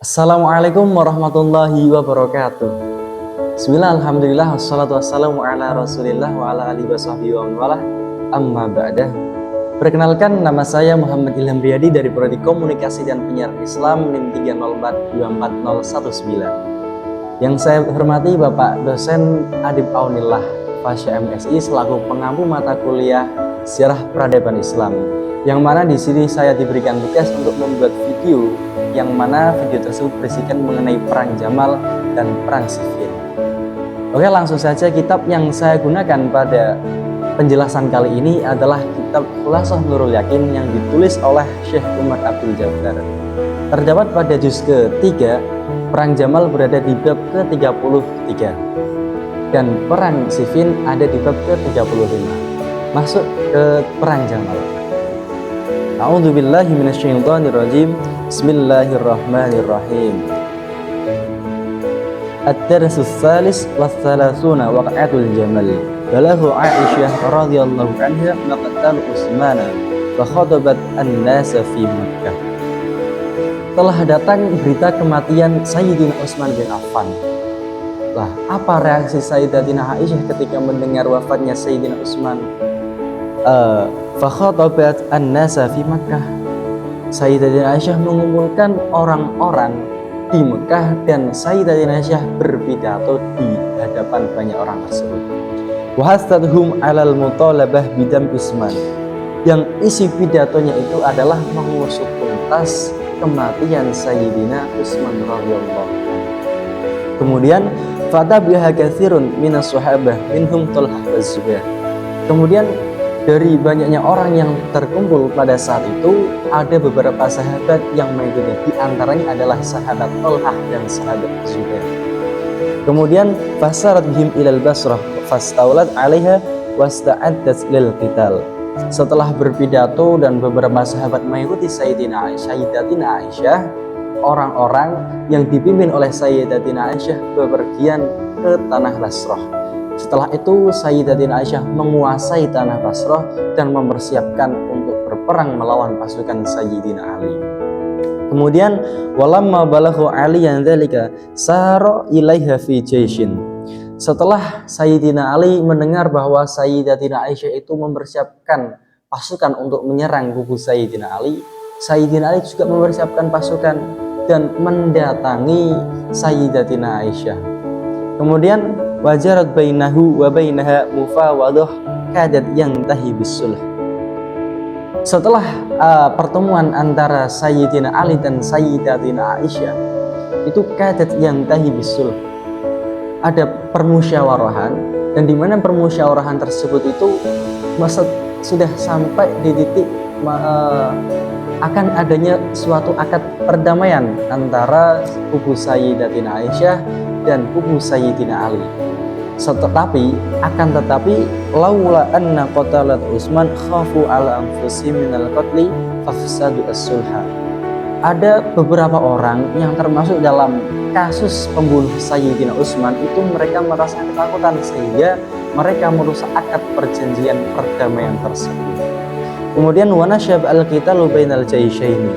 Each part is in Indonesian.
Assalamualaikum warahmatullahi wabarakatuh. Bismillah, alhamdulillah, wassalatu wassalamu ala rasulillah wa ala alihi wa sahbihi wa man walah, amma ba'dah. Perkenalkan, nama saya Muhammad Ilham Riyadi dari Prodi Komunikasi dan Penyiaran Islam NIM 304-24019. Yang saya hormati Bapak Dosen Adib Aunillah Fasya MSI selaku pengampu mata kuliah Sejarah Peradaban Islam, yang mana di sini saya diberikan tugas untuk membuat video, yang mana video tersebut berisikan mengenai perang Jamal dan perang Siffin. Oke, langsung saja. Kitab yang saya gunakan pada penjelasan kali ini adalah kitab Khulasath Nurul Yakin yang ditulis oleh Syekh Umar Abdul Jabbar. Terdapat pada juz ke-3, perang Jamal berada di bab ke-33 dan perang Siffin ada di bab ke-35. Masuk ke perang Jamal. A'udzubillahi minasyaitonirrajim. Bismillahirrahmanirrahim. Ad-darsus salis was-salasuna waq'atul Jamal. Balahu Aisyah radhiyallahu anha maqtal Utsman wa khatabat an-nasa fi Makkah. Telah datang berita kematian Sayyidina Utsman bin Affan. Lah, apa reaksi Sayyidatina Aisyah ketika mendengar wafatnya Sayyidina Utsman? Fa khatabat an-nasa fi Makkah. Sayyidatina Aisyah mengumpulkan orang-orang di Mekah dan Sayyidatina Aisyah berpidato di hadapan banyak orang tersebut. Wa hastadhum 'alal mutalabah bidam Utsman. Yang isi pidatonya itu adalah mengusut tuntas kematian Sayyidina Utsman radhiyallahu anhu. Kemudian fatabiha katsirun minas sahabah minhum Thalhah wa Zubair. Kemudian dari banyaknya orang yang terkumpul pada saat itu, ada beberapa sahabat yang mengikuti. Di antaranya adalah sahabat Thalhah dan sahabat Zubair. Kemudian fasarat bihim ilal Basrah fastaulat 'alaiha wasta'addat lil qital. Setelah berpidato dan beberapa sahabat mengikuti Sayyidatina Aisyah, orang-orang yang dipimpin oleh Sayyidatina Aisyah bepergian ke tanah Basrah. Setelah itu Sayyidatina Aisyah menguasai tanah Basrah dan mempersiapkan untuk berperang melawan pasukan Sayyidina Ali. Kemudian walamma balaghu aliyan dzalika sara ilaiha fi jaishin. Setelah Sayyidina Ali mendengar bahwa Sayyidatina Aisyah itu mempersiapkan pasukan untuk menyerang kubu Sayyidina Ali, Sayyidina Ali juga mempersiapkan pasukan dan mendatangi Sayyidatina Aisyah. Kemudian wajarat bainahu wa bainaha mufawadah kadat yantahi bisulh. Setelah pertemuan antara Sayyidina Ali dan Sayyidatina Aisyah, itu kadat yantahi bisulh. Ada permusyawarahan, dan di mana permusyawarahan tersebut itu sudah sampai di titik akan adanya suatu akad perdamaian antara kubu Sayyidatina Aisyah dan kubu Sayyidina Ali. Tetapi laula anna qatalat Utsman khafu ala anfusihim minal qatli fafsadu as-sulha. Ada beberapa orang yang termasuk dalam kasus pembunuh Sayyidina Utsman itu mereka merasa ketakutan sehingga mereka merusak akad perjanjian perdamaian tersebut. Kemudian wanasyab al-qitalu bainal jaisyaini.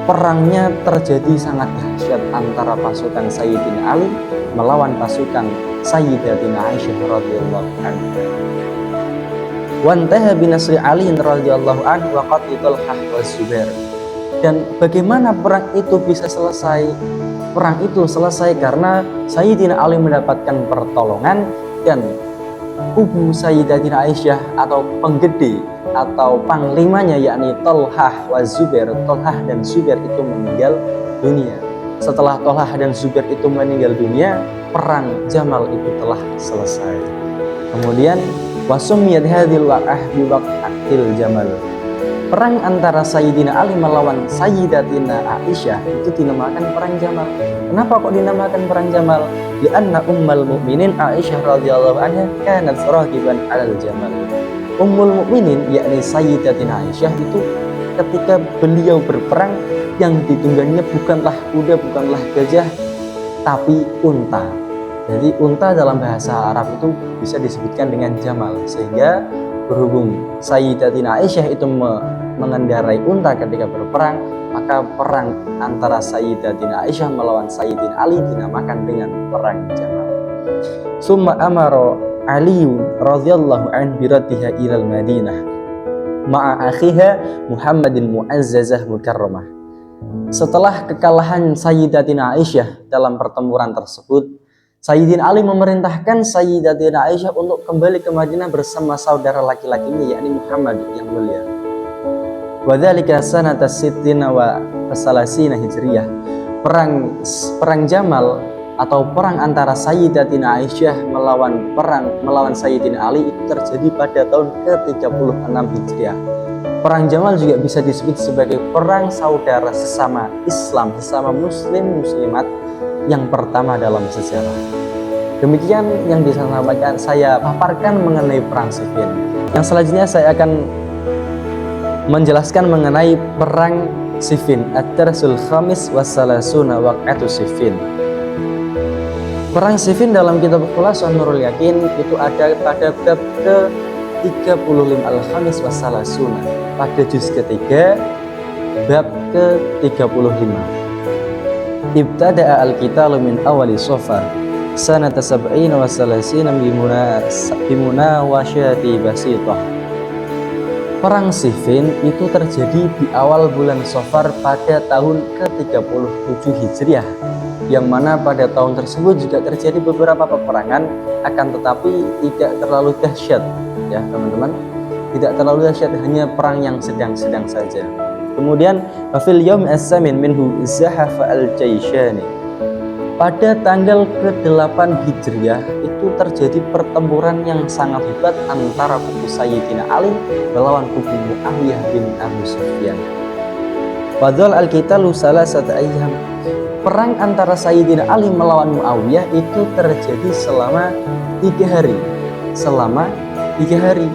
Perangnya terjadi sangat dahsyat antara pasukan Sayyidina Ali melawan pasukan Sayyidatina Aisyah radhiyallahu anha. Wantaha binasri Ali radhiyallahu anhu wa qatl Thalhah wa Zubair. Dan bagaimana perang itu bisa selesai? Perang itu selesai karena Sayyidina Ali mendapatkan pertolongan dan kubu Sayyidatina Aisyah atau penggede atau panglimanya yakni Thalhah wa Zubair, Thalhah dan Zubair itu meninggal dunia. Setelah Thalhah dan Zubair itu meninggal dunia, perang Jamal itu telah selesai. Kemudian wasumiyat hadhil waq'ah bi waq'atil Jamal. Perang antara Sayyidina Ali melawan Sayyidatina Aisyah itu dinamakan perang Jamal. Kenapa kok dinamakan perang Jamal? Li'anna ummul mukminin Aisyah radhiyallahu anha kanat ragiban 'alal Jamal. Ummul mukminin yakni Sayyidatina Aisyah itu ketika beliau berperang yang ditungganginya bukanlah kuda, bukanlah gajah, tapi unta. Jadi unta dalam bahasa Arab itu bisa disebutkan dengan Jamal, sehingga berhubung Sayyidatina Aisyah itu mengendarai unta ketika berperang, maka perang antara Sayyidatina Aisyah melawan Sayyidina Ali dinamakan dengan perang Jamal. Summa amara Ali radhiyallahu anhu biraddiha ilal Madinah ma'a akhiha Muhammadin mu'azzazah mukarramah. Setelah kekalahan Sayyidatina Aisyah dalam pertempuran tersebut, Sayyidina Ali memerintahkan Sayyidatina Aisyah untuk kembali ke Madinah bersama saudara laki-lakinya, yakni Muhammad yang mulia. Wadzalika sanata sittina wa salasina hijriyah. Perang Jamal atau perang antara Sayyidatina Aisyah melawan Sayyidina Ali itu terjadi pada tahun ke-36 Hijriah. Perang Jamal juga bisa disebut sebagai perang saudara sesama Islam, sesama muslim muslimat yang pertama dalam sejarah. Demikian yang bisa saya paparkan mengenai perang Siffin. Yang selanjutnya saya akan menjelaskan mengenai perang Siffin. Ad-Darsul Khamis wassalasuna waq'atu Siffin. Perang Siffin dalam kitab Khulasah Nurul Yakin itu ada pada bab ke-35 Al-Khamis wassalasuna, pada juz ketiga bab ke-35. Ibtada'a al-qitalu min awali Safar sanata sab'ina wa salasina bimunawashati basitah. Perang Siffin itu terjadi di awal bulan Safar pada tahun ke-37 Hijriah, yang mana pada tahun tersebut juga terjadi beberapa peperangan, akan tetapi tidak terlalu dahsyat ya teman-teman, tidak terlalu dahsyat, hanya perang yang sedang-sedang saja. Kemudian fil yaum as-samin minhu zahafa al-jaishani. Pada tanggal ke-8 Hijriah itu terjadi pertempuran yang sangat hebat antara kubu Sayyidina Ali melawan kubu Muawiyah bin Abu Sufyan. Wadhal al-qitalu salasata ayyam. Perang antara Sayyidina Ali melawan Muawiyah itu terjadi selama 3 hari.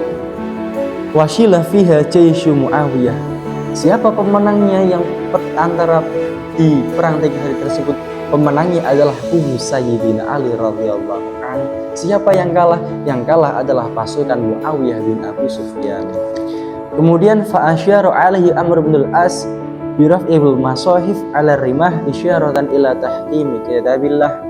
Washila fiha jaisyu Muawiyah. Siapa pemenangnya yang antara di perang 3 hari tersebut? Pemenangnya adalah kubu Sayyidina Ali radhiyallahu anhu. Siapa yang kalah? Yang kalah adalah pasukan Muawiyah bin Abu Sufyan. Kemudian fa'asyara alaihi Amr bin al-As biraf'il masahif ala rimah isyaratan ila tahkimi kitabillah.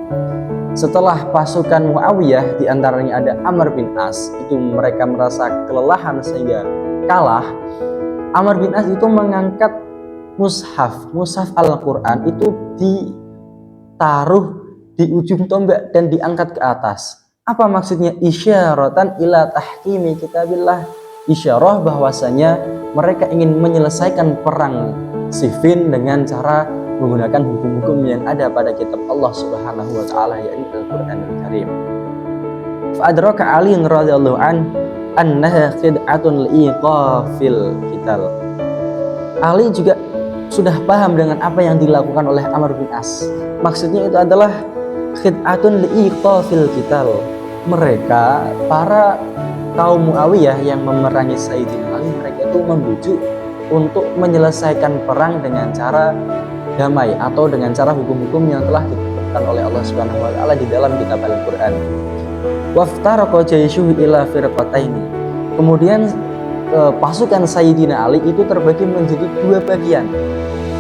Setelah pasukan Muawiyah, diantaranya ada Amr bin As, itu mereka merasa kelelahan sehingga kalah. Amr bin As itu mengangkat mushaf Al-Quran itu ditaruh di ujung tombak dan diangkat ke atas. Apa maksudnya? Isyaratan ila tahkimi kitabillah. Isyarah bahwasanya mereka ingin menyelesaikan perang Siffin dengan cara menggunakan hukum-hukum yang ada pada kitab Allah Subhanahu wa taala, yaitu Al-Qur'anul Karim. Fa'adraka Ali radhiyallahu annaha khid'atun liqafil qital. Ali juga sudah paham dengan apa yang dilakukan oleh Amr bin As. Maksudnya itu adalah khid'atun liqafil qital. Mereka para kaum Muawiyah yang memerangi Sayyidina Ali, mereka itu membujuk untuk menyelesaikan perang dengan cara damai atau dengan cara hukum-hukum yang telah ditetapkan oleh Allah Subhanahu wa taala di dalam kitab Al-Qur'an. Waftaraqa jayshuhu ila firqataini. Kemudian pasukan Sayyidina Ali itu terbagi menjadi 2 bagian.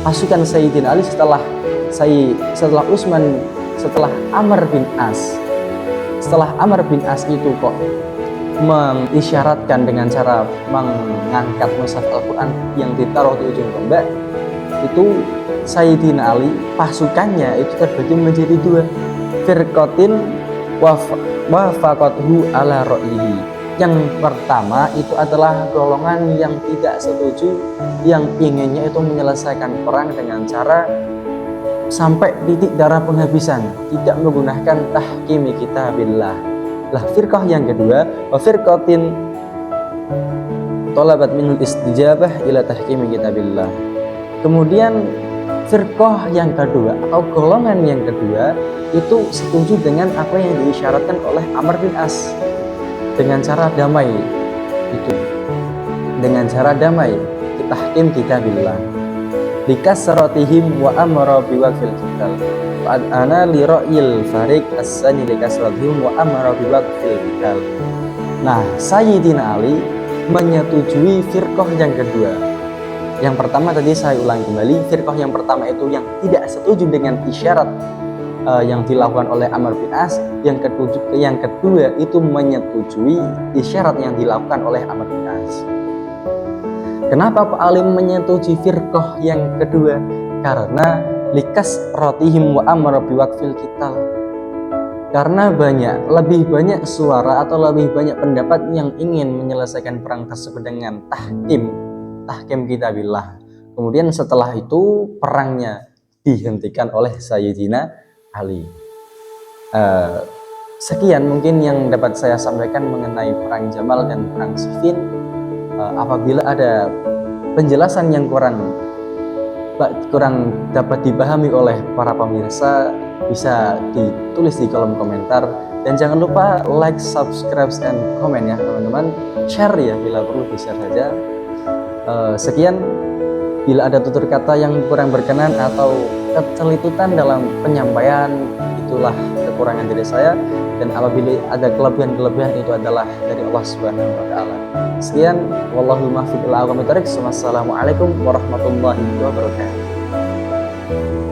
Pasukan Sayyidina Ali setelah Amr bin As. Setelah Amr bin As itu kok mengisyaratkan dengan cara mengangkat mushaf Al-Quran yang ditaruh di ujung tombak, itu Sayyidina Ali pasukannya itu terbagi menjadi 2 firqatin wa faqathu ala ra'yihi. Yang pertama itu adalah golongan yang tidak setuju, yang inginnya itu menyelesaikan perang dengan cara sampai titik darah penghabisan, tidak menggunakan tahkimi kitabillah. Lah firqah yang kedua, wa firqatin talabat minul istijabah ila tahkimi kitabillah. Kemudian firqah yang kedua atau golongan yang kedua itu setuju dengan apa yang diisyaratkan oleh Amr bin As dengan cara damai, itu dengan cara damai tahkim kitabillah. Likasratihim wa amara biwaqfil qital wa ana li ra'yil fariq as-sani likasratihim wa amara biwaqfil qital. Nah, Sayyidina Ali menyetujui firqah yang kedua. Yang pertama tadi saya ulangi kembali, firqah yang pertama itu yang tidak setuju dengan isyarat yang dilakukan oleh Amr bin As. Yang kedua itu menyetujui isyarat yang dilakukan oleh Amr bin As. Kenapa Pak Alim menyetujui firqah yang kedua? Karena likas rotihim wa amr biwaqfil qital. Karena lebih banyak suara atau lebih banyak pendapat yang ingin menyelesaikan perang tersebut dengan tahkim kitabillah. Kemudian setelah itu perangnya dihentikan oleh Sayyidina Ali. Sekian mungkin yang dapat saya sampaikan mengenai perang Jamal dan perang Siffin. Apabila ada penjelasan yang kurang dapat dipahami oleh para pemirsa, bisa ditulis di kolom komentar. Dan jangan lupa like, subscribe, dan komen ya teman-teman. Share ya, bila perlu di-share saja. Sekian, bila ada tutur kata yang kurang berkenan atau kecelitutan dalam penyampaian, itulah kekurangan dari saya. Dan apabila ada kelebihan-kelebihan, itu adalah dari Allah Subhanahu wa Ta'ala. Sekian, wallahul muwaffiq ila aqwamit thoriq. Wassalamualaikum warahmatullahi wabarakatuh.